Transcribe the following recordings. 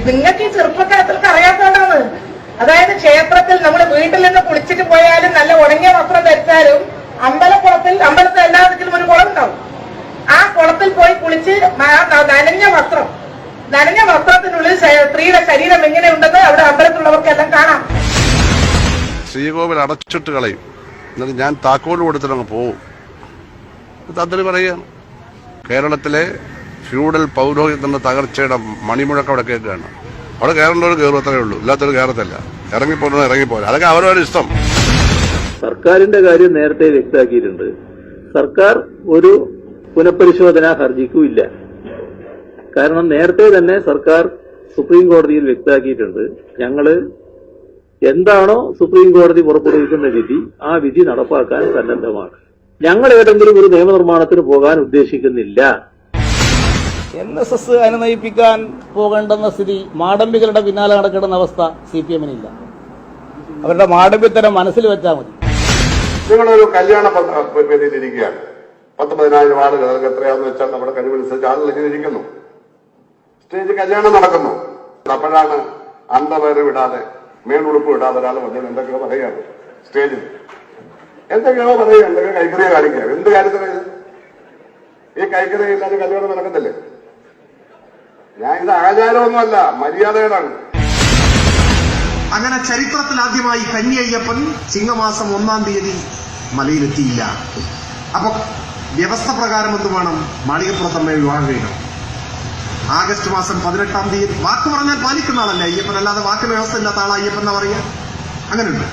നിങ്ങൾക്ക് ഈ ചെറുപ്പക്കാർക്ക് അറിയാത്തതാണ്. അതായത് ക്ഷേത്രത്തിൽ നമ്മൾ വീട്ടിൽ നിന്ന് കുളിച്ചിട്ട് പോയാലും നല്ല ഉണങ്ങിയ വസ്ത്രം ധരിച്ചാലും അമ്പലത്തിൽ എല്ലാത്തിലും ഒരു കുളം ഉണ്ടാവും. ആ കുളത്തിൽ പോയി കുളിച്ച് നനഞ്ഞ വസ്ത്രത്തിനുള്ളിൽ സ്ത്രീയുടെ ശരീരം എങ്ങനെയുണ്ടെന്ന് അവിടെ അമ്പലത്തിലുള്ളവർക്കെല്ലാം കാണാം. ശ്രീകോവിൽ അടച്ചിട്ട് കളയും, എന്നിട്ട് ഞാൻ താക്കോൽ കൊടുത്തിട്ടങ്ങ് പോവും. തന്ത്രി പറയുകയാണ്, കേരളത്തിലെ ഫ്യൂഡൽ പൗരോഹിത്യത്തിന്റെ തകർച്ചയുടെ മണിമുഴക്കം അവിടെ കേൾക്കുകയാണ്. അവിടെ കയറേണ്ടവർ കയറും, അത്രയേ ഉള്ളൂ, ഇല്ലാത്തവർ കയറത്തില്ല. ഇറങ്ങിപ്പോകുന്നത് ഇറങ്ങിപ്പോരാ, അതൊക്കെ അവരവരുടെ ഇഷ്ടം. സർക്കാരിന്റെ കാര്യം നേരത്തെ വ്യക്തമാക്കിയിട്ടുണ്ട്. സർക്കാർ ഒരു പുനഃപരിശോധന ഹർജിക്കും ഇല്ല. കാരണം നേരത്തെ തന്നെ സർക്കാർ സുപ്രീം കോടതിയിൽ വ്യക്തമാക്കിയിട്ടുണ്ട്, ഞങ്ങള് എന്താണോ സുപ്രീം കോടതി പുറപ്പെടുവിക്കുന്ന വിധി, ആ വിധി നടപ്പാക്കാൻ സന്നദ്ധമാണ്. ഞങ്ങൾ ഏതെങ്കിലും ഒരു നിയമനിർമ്മാണത്തിന് പോകാൻ ഉദ്ദേശിക്കുന്നില്ല. NSS അനുനയിപ്പിക്കാൻ പോകേണ്ടെന്ന സ്ഥിതി മാടമ്പികളുടെ പിന്നാലെ നടക്കേണ്ടുന്ന അവസ്ഥ CPM-നില്ല. അവരുടെ മാടമ്പിത്തരം മനസ്സിൽ വെച്ചാൽ മതി. നിങ്ങളൊരു കല്യാണ വേദിയിലിരിക്കുകയാണ്, 10,000 ആളുകൾ, അതൊക്കെ എത്രയാണെന്ന് വെച്ചാൽ നമ്മുടെ കഴിവനുസരിച്ച് ആളുകൾ ഇങ്ങനെ ഇരിക്കുന്നു. സ്റ്റേജ് കല്യാണം നടക്കുന്നു. അപ്പോഴാണ് അണ്ടർവെയർ വിടാതെ മേലുടുപ്പ് വിടാതെ ഒരാൾ വന്നത് എന്തൊക്കെയോ പറയുകയാണ് സ്റ്റേജിൽ. എന്തൊക്കെയോ പറയുക, എന്തൊക്കെ കൈക്കറിയ കാണിക്കുക. എന്ത് കാര്യത്തിലാണ് ഈ കൈക്കറിയില്ലാതെ കല്യാണം നടക്കത്തില്ലേ? ഇത് ആചാരമൊന്നുമല്ല, മര്യാദകളാണ്. അങ്ങനെ ചരിത്രത്തിൽ ആദ്യമായി കന്നി അയ്യപ്പൻ ചിങ്ങമാസം 1-ാം തീയതി മലയിലെത്തിയില്ല. അപ്പൊ വ്യവസ്ഥ പ്രകാരം എന്ത് വേണം? മാളികപ്പുറത്തമ്മയെ വിവാഹം കഴിക്കണം. ആഗസ്റ്റ് മാസം 18-ാം തീയതി വാക്ക് പറഞ്ഞാൽ പാലിക്കുന്ന ആളല്ലേ അയ്യപ്പൻ, അല്ലാതെ വാക്കിന് വ്യവസ്ഥ ഇല്ലാത്ത ആളാ അയ്യപ്പൻ എന്നാ പറയുക? അങ്ങനെയുണ്ട്.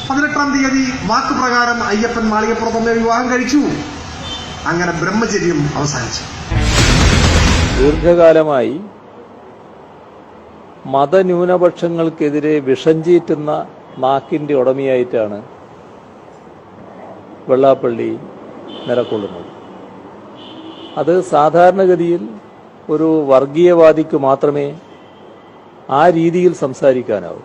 18-ാം തീയതി വാക്ക് പ്രകാരം അയ്യപ്പൻ മാളികപ്പുറത്തമ്മയെ വിവാഹം കഴിച്ചു. അങ്ങനെ ബ്രഹ്മചര്യം അവസാനിച്ചു. ദീർഘകാലമായി മതന്യൂനപക്ഷങ്ങൾക്കെതിരെ വിഷം ചീറ്റുന്ന നാക്കിന്റെ ഉടമയായിട്ടാണ് വെള്ളാപ്പള്ളി നിലകൊള്ളുന്നത്. അത് സാധാരണഗതിയിൽ ഒരു വർഗീയവാദിക്ക് മാത്രമേ ആ രീതിയിൽ സംസാരിക്കാനാവൂ.